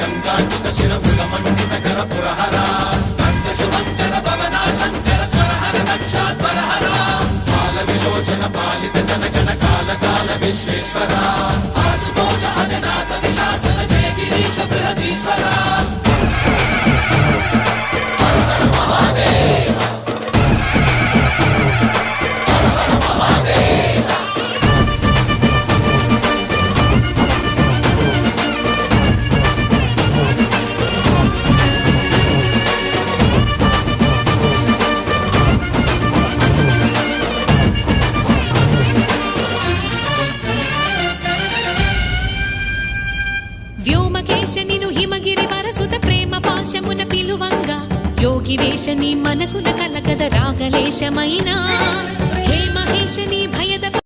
గంగాంచిత శిర మృగమండిత కర పురహర భక్త శుభంకర భవనా శంకర స్వరహర దక్షాధ్వరహర బాల విలోచన పాలిత జనగణ కాల కాల విశ్వేశ్వర ఆశుతోష అజనాస విశాసన జయ గిరీశ బృహదీశ్వర హర హర మహాదేవ హర హర మహాదేవ వ్యోమకేశనిను హిమగిరి వరసుత ప్రేమ పాశమున పిలువంగా యోగి వేషని మనసున కలగద రాగలేశమైనా హే మహేశని భయద